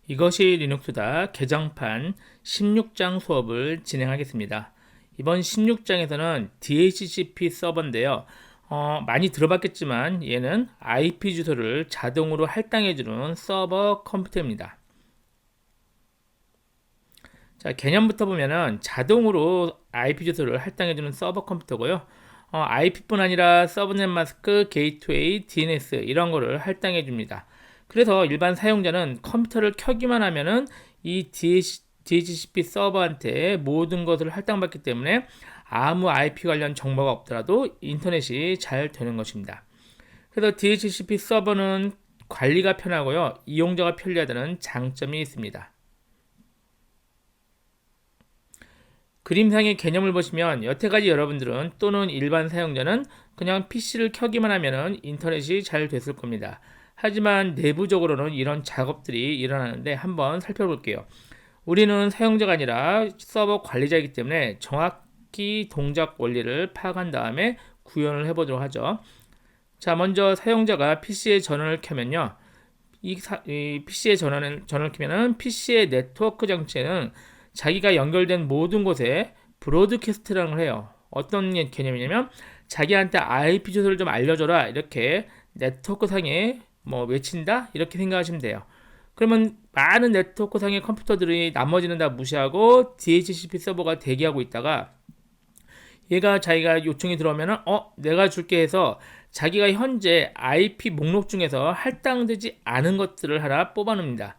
이것이 리눅스다 개정판 16장 수업을 진행하겠습니다. 이번 16장에서는 DHCP 서버인데요. 많이 들어봤겠지만 얘는 IP 주소를 자동으로 할당해주는 서버 컴퓨터입니다. 자, 개념부터 보면은 자동으로 IP 주소를 할당해주는 서버 컴퓨터고요. IP뿐 아니라 서브넷 마스크, 게이트웨이, DNS 이런 거를 할당해 줍니다. 그래서 일반 사용자는 컴퓨터를 켜기만 하면은 이 DHCP 서버한테 모든 것을 할당받기 때문에 아무 IP 관련 정보가 없더라도 인터넷이 잘 되는 것입니다. 그래서 DHCP 서버는 관리가 편하고요. 이용자가 편리하다는 장점이 있습니다. 그림상의 개념을 보시면 여태까지 여러분들은 또는 일반 사용자는 그냥 PC를 켜기만 하면 인터넷이 잘 됐을 겁니다. 하지만 내부적으로는 이런 작업들이 일어나는데 한번 살펴볼게요. 우리는 사용자가 아니라 서버 관리자이기 때문에 정확히 동작 원리를 파악한 다음에 구현을 해보도록 하죠. 자, 먼저 사용자가 PC의 전원을 켜면요. 이 PC의 전원을 켜면은 PC의 네트워크 장치에는 자기가 연결된 모든 곳에 브로드캐스트라는 걸 해요. 어떤 개념이냐면 자기한테 IP 주소를 좀 알려줘라 이렇게 네트워크 상에 외친다 이렇게 생각하시면 돼요. 그러면 많은 네트워크 상의 컴퓨터들이 나머지는 다 무시하고 DHCP 서버가 대기하고 있다가 얘가 자기가 요청이 들어오면은 내가 줄게 해서 자기가 현재 IP 목록 중에서 할당되지 않은 것들을 하나 뽑아냅니다.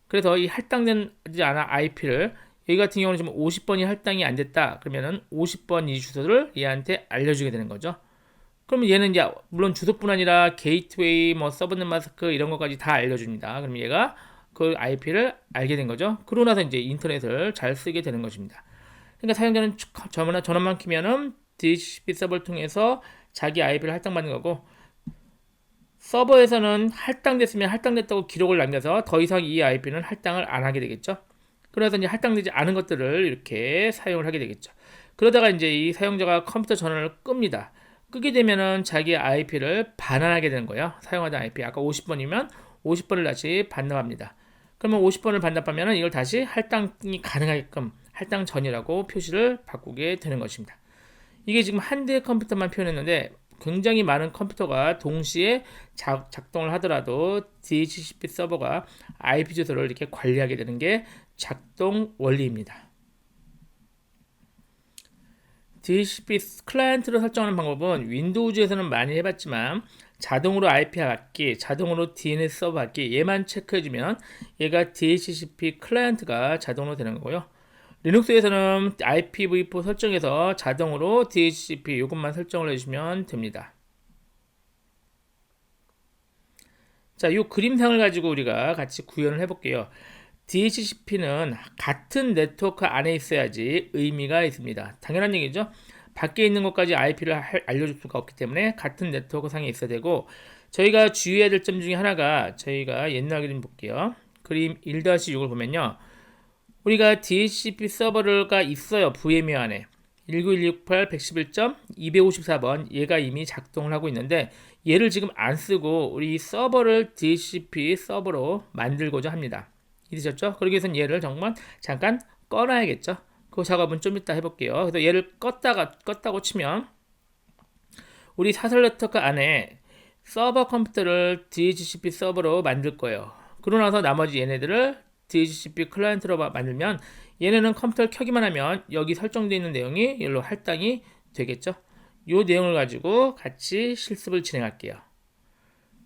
그래서 이 할당되지 않은 IP를 여기 같은 경우는 지금 50번이 할당이 안 됐다. 그러면은 50번 이 주소를 얘한테 알려주게 되는 거죠. 그러면 얘는 이제 물론 주소뿐 아니라 게이트웨이, 서브넷 마스크 이런 것까지 다 알려줍니다. 그럼 얘가 그 IP를 알게 된 거죠. 그러고 나서 이제 인터넷을 잘 쓰게 되는 것입니다. 그러니까 사용자는 전원만 키면은 DHCP 서버를 통해서 자기 IP를 할당받는 거고 서버에서는 할당됐으면 할당됐다고 기록을 남겨서 더 이상 이 IP는 할당을 안 하게 되겠죠. 그래서 이제 할당되지 않은 것들을 이렇게 사용을 하게 되겠죠. 그러다가 이제 이 사용자가 컴퓨터 전원을 끕니다. 끄게 되면은 자기 IP를 반환하게 되는 거예요. 사용하던 IP 아까 50번이면 50번을 다시 반납합니다. 그러면 50번을 반납하면은 이걸 다시 할당이 가능하게끔 할당 전이라고 표시를 바꾸게 되는 것입니다. 이게 지금 한 대의 컴퓨터만 표현했는데 굉장히 많은 컴퓨터가 동시에 작동을 하더라도 DHCP 서버가 IP 주소를 이렇게 관리하게 되는 게 작동 원리입니다. DHCP 클라이언트로 설정하는 방법은 윈도우즈에서는 많이 해봤지만 자동으로 IP 받기, 자동으로 DNS 서버 받기 얘만 체크해주면 얘가 DHCP 클라이언트가 자동으로 되는 거고요. 리눅스에서는 IPv4 설정에서 자동으로 DHCP 이것만 설정을 해주시면 됩니다. 자, 이 그림상을 가지고 우리가 같이 구현을 해볼게요. DHCP는 같은 네트워크 안에 있어야지 의미가 있습니다. 당연한 얘기죠. 밖에 있는 것까지 IP를 알려줄 수가 없기 때문에 같은 네트워크 상에 있어야 되고 저희가 주의해야 될 점 중에 하나가 저희가 옛날 그림 볼게요. 그림 1-6을 보면요. 우리가 DHCP 서버가 있어요. VMware 안에 19168.111.254번 얘가 이미 작동을 하고 있는데 얘를 지금 안 쓰고 우리 서버를 DHCP 서버로 만들고자 합니다. 이해되셨죠? 그러기 위해서는 얘를 정말 잠깐 꺼놔야겠죠. 그 작업은 좀 이따 해볼게요. 그래서 얘를 껐다고 치면 우리 사설 네트워크 안에 서버 컴퓨터를 DHCP 서버로 만들 거예요. 그러고 나서 나머지 얘네들을 DHCP 클라이언트로 만들면 얘네는 컴퓨터를 켜기만 하면 여기 설정되어 있는 내용이 여기로 할당이 되겠죠. 이 내용을 가지고 같이 실습을 진행할게요.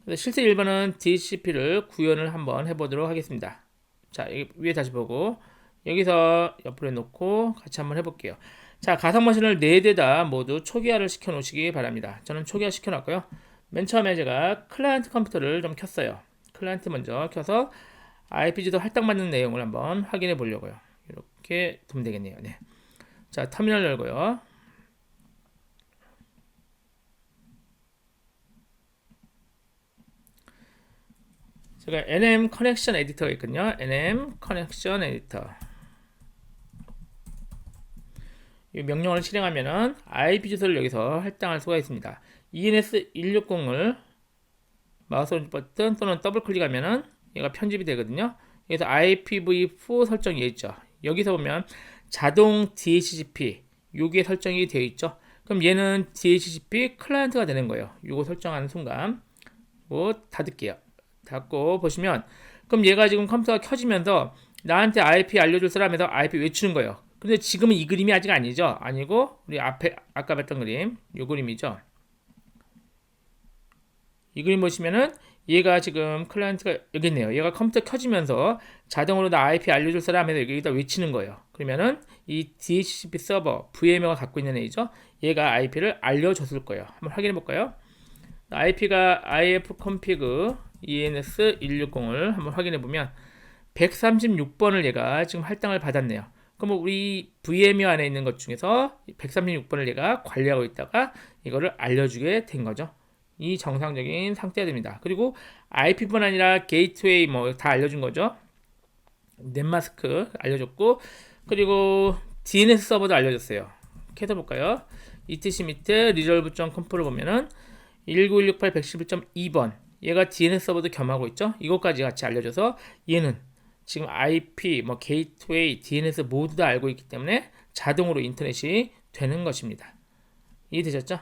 그래서 실습 1번은 DHCP를 구현을 한번 해보도록 하겠습니다. 자, 여기 위에 다시 보고 여기서 옆으로 놓고 같이 한번 해볼게요. 자, 가상 머신을 4대다 모두 초기화를 시켜 놓으시기 바랍니다. 저는 초기화 시켜 놨고요. 맨 처음에 제가 클라이언트 컴퓨터를 좀 켰어요. 클라이언트 먼저 켜서 IP 주소 할당받는 내용을 한번 확인해 보려고요. 이렇게 두면 되겠네요. 네. 자, 터미널 열고요. 제가 nm 커넥션 에디터가 있거든요. nm 커넥션 에디터. 이 명령어를 실행하면은 IP 주소를 여기서 할당할 수가 있습니다. ENS160을 마우스 오른쪽 버튼 또는 더블 클릭하면은 얘가 편집이 되거든요. 그래서 IPv4 설정이 있죠. 여기서 보면 자동 DHCP 여기에 설정이 되어 있죠. 그럼 얘는 DHCP 클라이언트가 되는 거예요. 이거 설정하는 순간 닫을게요. 닫고 보시면 그럼 얘가 지금 컴퓨터가 켜지면서 나한테 IP 알려줄 사람에서 IP 외치는 거예요. 근데 지금은 이 그림이 아직 아니죠. 아니고 우리 앞에 아까 봤던 그림 이 그림이죠. 이 그림 보시면은 얘가 지금 클라이언트가 여기 있네요. 얘가 컴퓨터 켜지면서 자동으로 나 IP 알려줄 사람에서 여기다 외치는 거예요. 그러면은 이 DHCP 서버 VMware가 갖고 있는 애죠. 얘가 IP를 알려줬을 거예요. 한번 확인해 볼까요? IP가 ifconfig ENS160을 한번 확인해 보면 136번을 얘가 지금 할당을 받았네요. 그럼 우리 VMware 안에 있는 것 중에서 136번을 얘가 관리하고 있다가 이거를 알려주게 된 거죠. 이 정상적인 상태가 됩니다. 그리고 IP뿐 아니라 게이트웨이 뭐 다 알려준 거죠. 넷마스크 알려줬고 그리고 DNS 서버도 알려줬어요. 캐서 볼까요? etc 밑에 resolve.conf를 보면은 19168.111.2번 얘가 DNS 서버도 겸하고 있죠. 이것까지 같이 알려줘서 얘는 지금 IP, 뭐 게이트웨이, DNS 모두 다 알고 있기 때문에 자동으로 인터넷이 되는 것입니다. 이해되셨죠?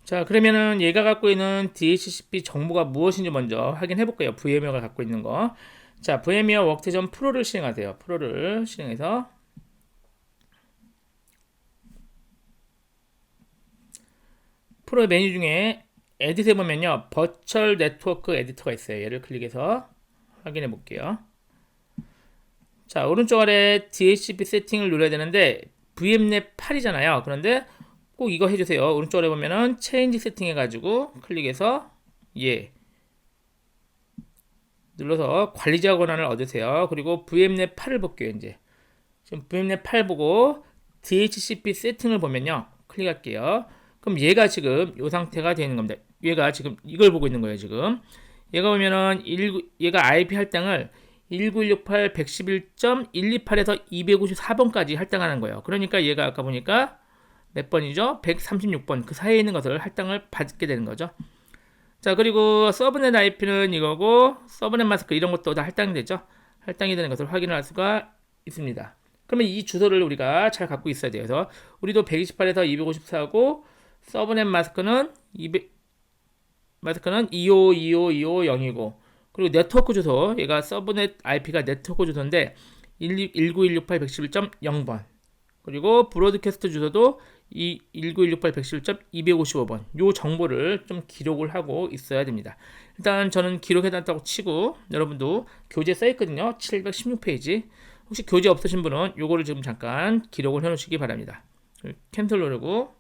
자, 그러면은 얘가 갖고 있는 DHCP 정보가 무엇인지 먼저 확인해 볼게요. VMware가 갖고 있는 거. 자, VMware 워크테전 프로를 실행하세요. 프로를 실행해서 프로 메뉴 중에 에딧에 보면요. 버추얼 네트워크 에디터가 있어요. 얘를 클릭해서 확인해 볼게요. 자, 오른쪽 아래 DHCP 세팅을 눌러야 되는데 VMnet 8이잖아요. 그런데 꼭 이거 해주세요. 오른쪽 아래 보면은 체인지 세팅 해가지고 클릭해서 눌러서 관리자 권한을 얻으세요. 그리고 VMnet 8을 볼게요. 이제 지금 VMnet 8 보고 DHCP 세팅을 보면요. 클릭할게요. 그럼 얘가 지금 이 상태가 되는 겁니다. 얘가 지금 이걸 보고 있는 거예요. 지금 얘가 보면은 얘가 IP 할당을 19168.111.128에서 254번까지 할당하는 거예요. 그러니까 얘가 아까 보니까 몇 번이죠? 136번 그 사이에 있는 것을 할당을 받게 되는 거죠. 자, 그리고 서브넷 IP는 이거고 서브넷 마스크 이런 것도 다 할당이 되죠. 할당이 되는 것을 확인할 수가 있습니다. 그러면 이 주소를 우리가 잘 갖고 있어야 돼요. 그래서 우리도 128에서 254고 서브넷 마스크는 2525250이고 그리고 네트워크 주소 얘가 서브넷 IP가 네트워크 주소인데 19168.111.0번 그리고 브로드캐스트 주소도 이 19168.111.255번 요 정보를 좀 기록을 하고 있어야 됩니다. 일단 저는 기록해놨다고 치고 여러분도 교재 써있거든요. 716페이지 혹시 교재 없으신 분은 요거를 지금 잠깐 기록을 해놓으시기 바랍니다. 캔슬 누르고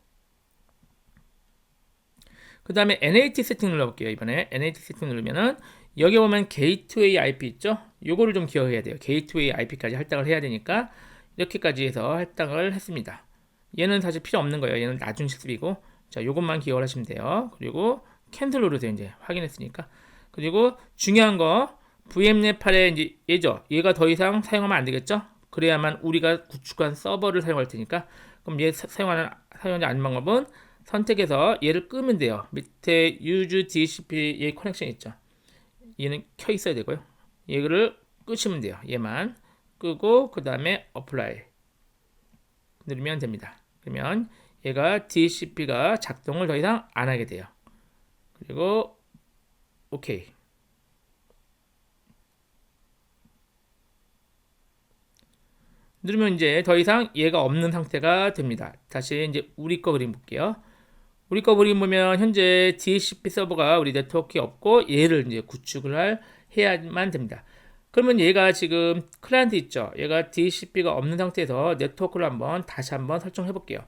그 다음에 NAT 세팅 눌러볼게요. 이번에 NAT 세팅 누르면은 여기 보면 게이트웨이 IP 있죠? 요거를 좀 기억해야 돼요. 게이트웨이 IP까지 할당을 해야 되니까 이렇게까지 해서 할당을 했습니다. 얘는 사실 필요 없는 거예요. 얘는 나중 실습이고 자, 요것만 기억을 하시면 돼요. 그리고 캔슬 누르세요. 이제 확인했으니까. 그리고 중요한 거 VMnet 8에 이제 얘죠. 얘가 더 이상 사용하면 안 되겠죠? 그래야만 우리가 구축한 서버를 사용할 테니까 그럼 얘 사용하는 사용자 아닌 방법은 선택해서 얘를 끄면 돼요. 밑에 use DHCP 얘 커넥션 있죠. 얘는 켜 있어야 되고요. 얘를 끄시면 돼요. 얘만 끄고 그 다음에 apply 누르면 됩니다. 그러면 얘가 DHCP가 작동을 더 이상 안 하게 돼요. 그리고 OK. 누르면 이제 더 이상 얘가 없는 상태가 됩니다. 다시 이제 우리 거 그림 볼게요. 우리 거 그림 보면 현재 DHCP 서버가 우리 네트워크에 없고 얘를 이제 구축을 해야만 됩니다. 그러면 얘가 지금 클라이언트 있죠. 얘가 DHCP가 없는 상태에서 네트워크를 다시 한번 설정해 볼게요.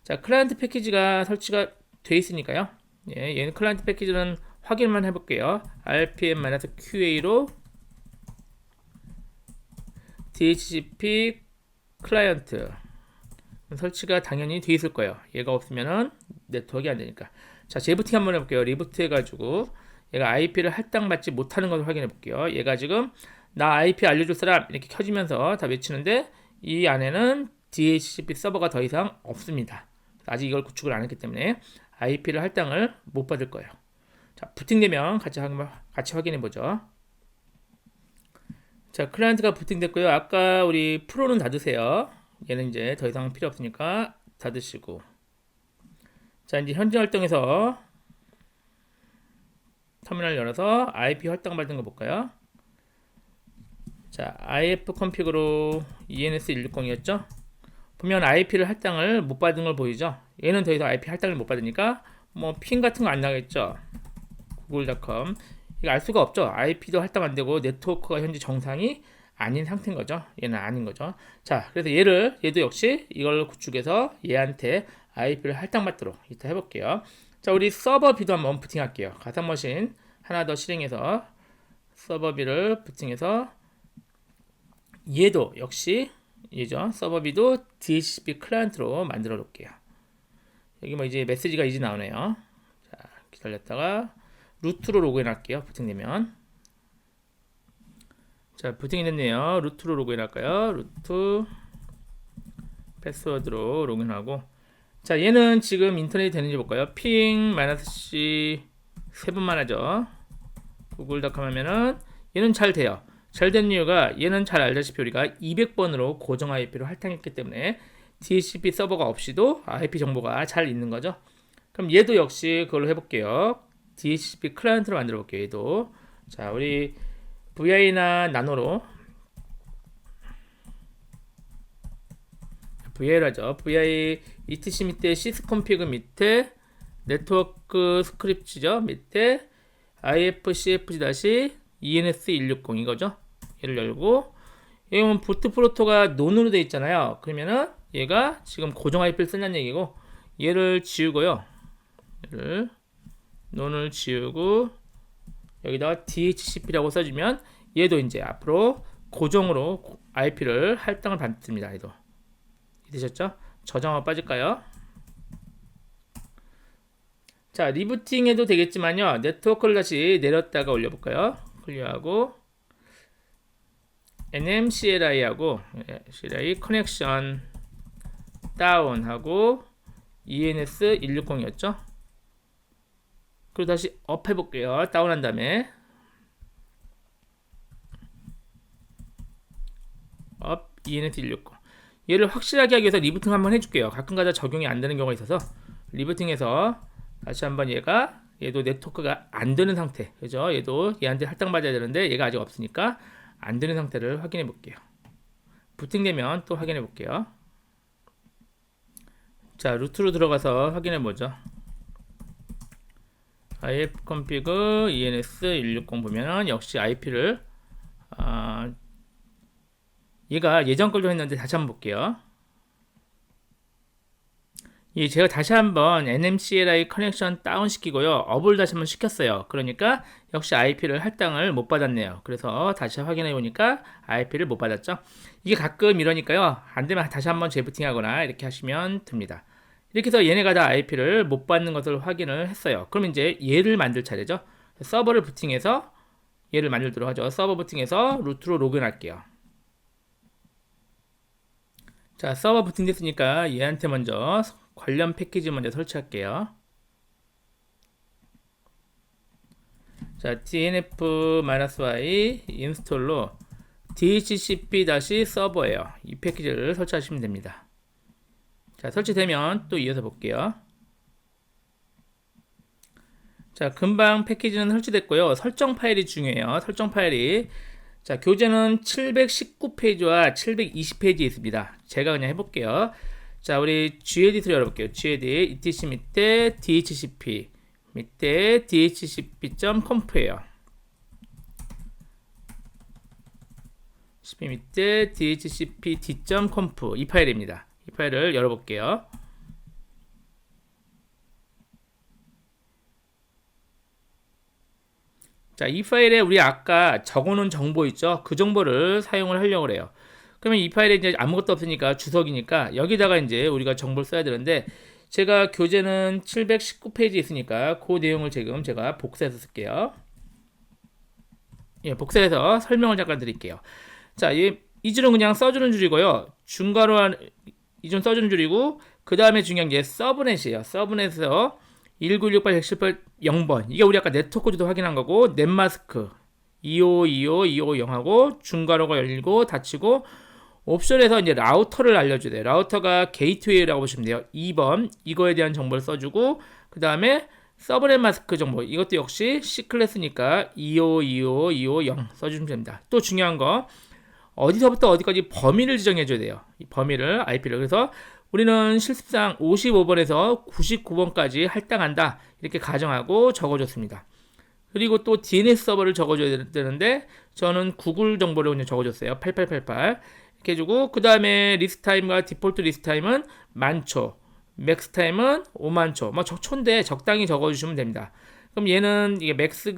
자, 클라이언트 패키지가 설치가 돼 있으니까요. 예, 얘는 클라이언트 패키지는 확인만 해 볼게요. rpm-qa로 DHCP 클라이언트 설치가 당연히 돼 있을 거예요. 얘가 없으면은 네트워크가 안 되니까. 자, 재부팅 한번 해볼게요. 리부트 해가지고 얘가 IP를 할당받지 못하는 것을 확인해 볼게요. 얘가 지금 나 IP 알려줄 사람 이렇게 켜지면서 다 외치는데 이 안에는 DHCP 서버가 더 이상 없습니다. 아직 이걸 구축을 안 했기 때문에 IP를 할당을 못 받을 거예요. 자, 부팅되면 같이 확인해 보죠. 자, 클라이언트가 부팅됐고요. 아까 우리 프로는 닫으세요. 얘는 이제 더 이상 필요 없으니까 닫으시고. 자, 이제 현지 활동에서 터미널 열어서 IP 활동 받은 거 볼까요? 자, IF 컴픽으로 ENS160이었죠? 보면 IP를 할당을 못 받은 걸 보이죠? 얘는 더 이상 IP 할당을 못 받으니까 뭐 핀 같은 거 안 나겠죠? 구글.com 이거 알 수가 없죠. IP도 할당 안 되고 네트워크가 현재 정상이 아닌 상태인 거죠. 얘는 아닌 거죠. 자, 그래서 얘도 역시 이걸 구축해서 얘한테 IP를 할당받도록 이따 해볼게요. 자, 우리 서버비도 한번 부팅할게요. 가상머신 하나 더 실행해서 서버비를 부팅해서 얘도 역시 얘죠. 서버비도 DHCP 클라이언트로 만들어 놓을게요. 여기 뭐 이제 메시지가 이제 나오네요. 자, 기다렸다가 루트로 로그인 할게요. 부팅되면. 자, 부팅이 됐네요. 루트로 로그인 할까요? 루트 패스워드로 로그인하고. 자, 얘는 지금 인터넷이 되는지 볼까요? 핑-c 3번만 하죠. 구글.com 하면은 얘는 잘 돼요. 잘 된 이유가 얘는 잘 알다시피 우리가 200번으로 고정 IP로 할당했기 때문에 DHCP 서버가 없이도 IP 정보가 잘 있는 거죠. 그럼 얘도 역시 그걸로 해볼게요. DHCP 클라이언트로 만들어 볼게요. 얘도. 자, 우리 VI나 나노로 VI라죠. VI etc 밑에 sysconfig 밑에 네트워크 스크립트죠. 밑에 ifcfg-ens160 이거죠. 얘를 열고 여기 보면 보트 프로토가 논으로 되어 있잖아요. 그러면은 얘가 지금 고정 IP를 쓴다는 얘기고 얘를 지우고요. 얘를 논을 지우고 여기다가 DHCP라고 써주면 얘도 이제 앞으로 고정으로 IP를 할당을 받습니다. 얘도 되셨죠? 저장 한번 빠질까요? 자, 리부팅 해도 되겠지만요. 네트워크를 다시 내렸다가 올려볼까요? 클리어하고 NMCLI하고 CLI 커넥션 다운하고 ENS160이었죠? 그리고 다시 업 해볼게요. 다운한 다음에 업 ENS160 얘를 확실하게 하기 위해서 리부팅 한번 해줄게요. 가끔가다 적용이 안 되는 경우가 있어서 리부팅해서 다시 한번 얘도 네트워크가 안 되는 상태, 그죠? 얘도 얘한테 할당받아야 되는데 얘가 아직 없으니까 안 되는 상태를 확인해 볼게요. 부팅되면 또 확인해 볼게요. 자, 루트로 들어가서 확인해 보죠. ifconfig ens160 보면은 역시 IP를 얘가 예전 걸로 했는데 다시 한번 볼게요. 제가 다시 한번 NMCLI 커넥션 다운 시키고요. 업을 다시 한번 시켰어요. 그러니까 역시 IP를 할당을 못 받았네요. 그래서 다시 확인해 보니까 IP를 못 받았죠. 이게 가끔 이러니까요. 안 되면 다시 한번 재부팅 하거나 이렇게 하시면 됩니다. 이렇게 해서 얘네가 다 IP를 못 받는 것을 확인을 했어요. 그럼 이제 얘를 만들 차례죠. 서버를 부팅해서 얘를 만들도록 하죠. 서버 부팅해서 루트로 로그인 할게요. 자, 서버 부팅됐으니까 얘한테 먼저 관련 패키지 먼저 설치할게요. 자, dnf-y 인스톨로 dhcp-server예요. 이 패키지를 설치하시면 됩니다. 자, 설치되면 또 이어서 볼게요. 자, 금방 패키지는 설치됐고요. 설정 파일이 중요해요. 설정 파일이 자, 교재는 719페이지와 720페이지에 있습니다. 제가 그냥 해볼게요. 자, 우리 gedit를 열어볼게요. gedit etc 밑에 dhcp 밑에 dhcp.conf예요. cp 밑에 dhcp-d.conf 이 파일입니다. 이 파일을 열어볼게요. 자, 이 파일에 우리 아까 적어놓은 정보 있죠? 그 정보를 사용을 하려고 해요. 그러면 이 파일에 이제 아무것도 없으니까 주석이니까 여기다가 이제 우리가 정보를 써야 되는데 제가 교재는 719페이지 있으니까 그 내용을 지금 제가 복사해서 쓸게요. 예, 복사해서 설명을 잠깐 드릴게요. 자, 이 줄은 그냥 써주는 줄이고요. 중괄호 이 줄 써주는 줄이고 그 다음에 중요한 게 서브넷이에요. 서브넷에서 19168 118 0번 이게 우리 아까 네트워크도 확인한 거고 넷마스크 2525250하고 중괄호가 열리고 닫히고 옵션에서 이제 라우터를 알려줘야 돼요. 라우터가 게이트웨이라고 보시면 돼요. 2번 이거에 대한 정보를 써주고 그 다음에 서브넷 마스크 정보 이것도 역시 C클래스니까 2525250 써주시면 됩니다. 또 중요한 거 어디서부터 어디까지 범위를 지정해 줘야 돼요. 이 범위를 IP를. 그래서 우리는 실습상 55번에서 99번까지 할당한다 이렇게 가정하고 적어줬습니다. 그리고 또 DNS 서버를 적어줘야 되는데 저는 구글 정보를 그냥 적어줬어요. 8888 이렇게 해주고 그 다음에 리스타임과 디폴트 리스타임은 10,000초 맥스타임은 50,000초 뭐 초인데 적당히 적어주시면 됩니다. 그럼 얘는 이게 맥스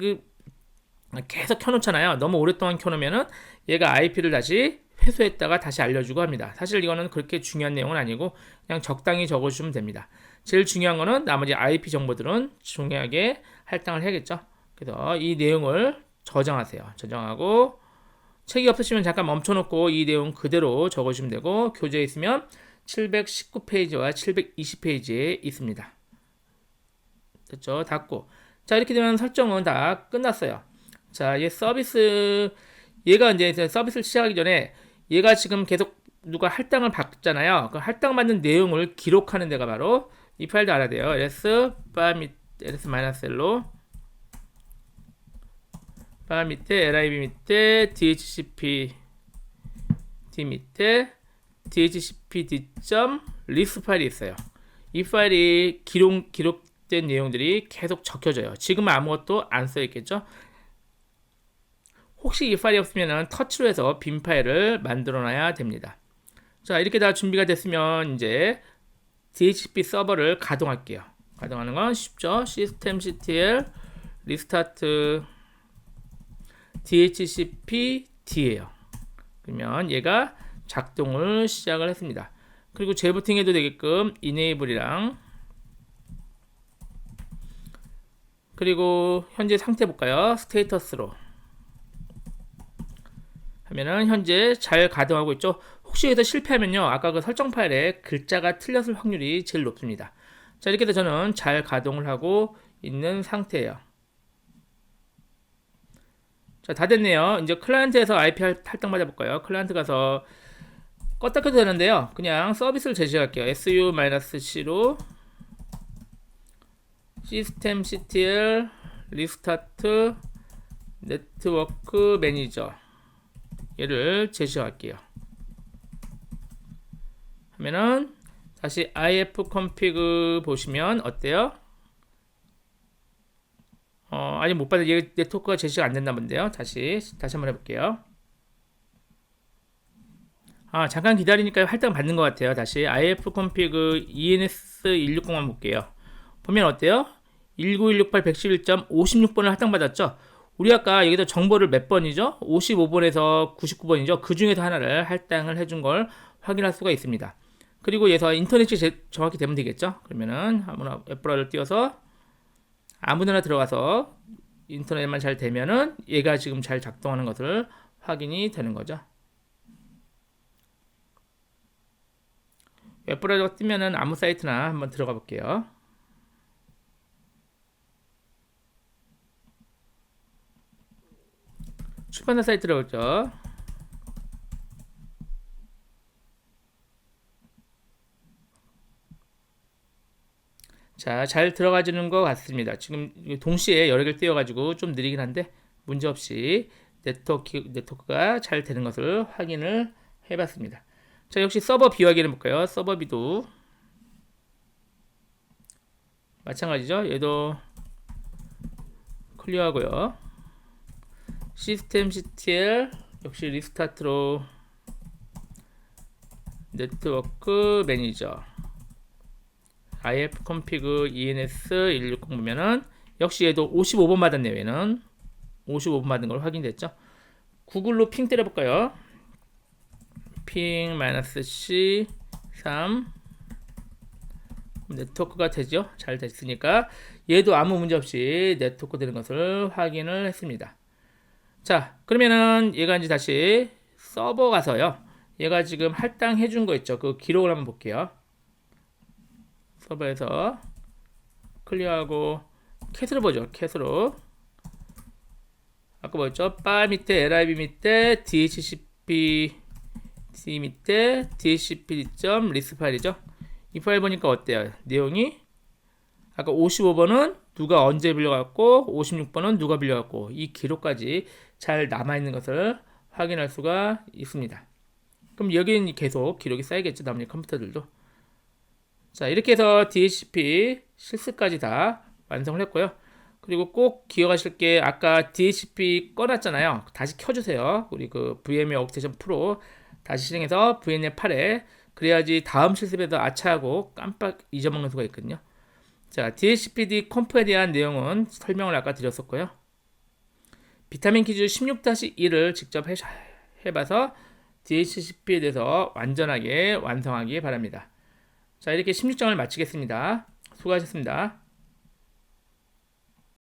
계속 켜놓잖아요. 너무 오랫동안 켜놓으면은 얘가 IP를 다시 회수했다가 다시 알려주고 합니다. 사실 이거는 그렇게 중요한 내용은 아니고 그냥 적당히 적어주시면 됩니다. 제일 중요한 거는 나머지 IP 정보들은 중요하게 할당을 해야겠죠. 그래서 이 내용을 저장하세요. 저장하고 책이 없으시면 잠깐 멈춰놓고 이 내용 그대로 적어주시면 되고 교재에 있으면 719페이지와 720페이지에 있습니다. 됐죠? 닫고 자 이렇게 되면 설정은 다 끝났어요. 자, 얘 서비스 얘가 이제 서비스를 시작하기 전에 얘가 지금 계속 누가 할당을 받잖아요. 그 할당받는 내용을 기록하는 데가 바로 이 파일도 알아야 돼요. ls-l로 파일 밑에 lib 밑에 dhcp d 밑에 dhcpd.list 파일이 있어요. 이 파일이 기록된 내용들이 계속 적혀져요. 지금은 아무것도 안 써있겠죠. 혹시 이 파일이 없으면 터치로 해서 빈 파일을 만들어 놔야 됩니다. 자 이렇게 다 준비가 됐으면 이제 DHCP 서버를 가동할게요. 가동하는 건 쉽죠. systemctl restart DHCP-D예요. 그러면 얘가 작동을 시작을 했습니다. 그리고 재부팅해도 되게끔 enable이랑 그리고 현재 상태 볼까요? 스테이터스로 하면은 현재 잘 가동하고 있죠. 혹시 여기서 실패하면요 아까 그 설정 파일에 글자가 틀렸을 확률이 제일 높습니다. 자 이렇게 해서 저는 잘 가동을 하고 있는 상태예요. 자 다 됐네요. 이제 클라이언트에서 IP 할당 받아볼까요? 클라이언트 가서 껐다 켜도 되는데요. 그냥 서비스를 제시할게요. su-c로 systemctl restart network manager 얘를 제시할게요. 하면은 다시 ifconfig 보시면 어때요? 아직 못 받은 얘 네트워크가 제시가 안 됐나 본데요. 다시 한번 해볼게요. 잠깐 기다리니까 할당 받는 것 같아요. 다시 ifconfig ens160만 볼게요. 보면 어때요? 19168.111.56번을 할당 받았죠. 우리 아까 여기다 정보를 몇 번이죠? 55번에서 99번이죠. 그 중에서 하나를 할당을 해준 걸 확인할 수가 있습니다. 그리고 얘서 인터넷이 정확히 되면 되겠죠. 그러면은 아무나 웹브라우저를 띄워서 아무데나 들어가서 인터넷만 잘 되면은 얘가 지금 잘 작동하는 것을 확인이 되는 거죠. 웹브라우저가 뜨면은 아무 사이트나 한번 들어가 볼게요. 출판사 사이트로 오죠. 자, 잘 들어가지는 것 같습니다. 지금 동시에 여러 개를 띄워가지고 좀 느리긴 한데 문제없이 네트워크가 잘 되는 것을 확인을 해봤습니다. 자, 역시 서버 비 확인해 볼까요? 서버 비도 마찬가지죠. 얘도 클리어하고요. systemctl 역시 리스타트로 네트워크 매니저 ifconfig ens160 보면은 역시 얘도 55번 받았네요. 얘는 55번 받은 걸 확인됐죠. 구글로 핑 때려볼까요? 핑 -c3 네트워크가 되죠. 잘 됐으니까 얘도 아무 문제 없이 네트워크 되는 것을 확인을 했습니다. 자, 그러면은 얘가 이제 다시 서버 가서요. 얘가 지금 할당해 준 거 있죠. 그 기록을 한번 볼게요. 서버에서 클리어하고 캣으로 보죠. 캣으로 아까 뭐였죠? 바 밑에 lib 밑에 dhcp c 밑에 dhcp.list 파일이죠. 이 파일 보니까 어때요? 내용이 아까 55번은 누가 언제 빌려갔고 56번은 누가 빌려갔고 이 기록까지 잘 남아있는 것을 확인할 수가 있습니다. 그럼 여기는 계속 기록이 쌓이겠죠. 나머지 컴퓨터들도. 자, 이렇게 해서 DHCP 실습까지 다 완성을 했고요. 그리고 꼭 기억하실 게 아까 DHCP 꺼놨잖아요. 다시 켜주세요. 우리 그 VMware 워크스테이션 프로 다시 실행해서 VNF 8에 그래야지 다음 실습에도 아차하고 깜빡 잊어먹는 수가 있거든요. 자, DHCPD 컴프에 대한 내용은 설명을 아까 드렸었고요. 비타민 퀴즈 16-1을 직접 해봐서 DHCP에 대해서 완전하게 완성하기 바랍니다. 자, 이렇게 16장을 마치겠습니다. 수고하셨습니다.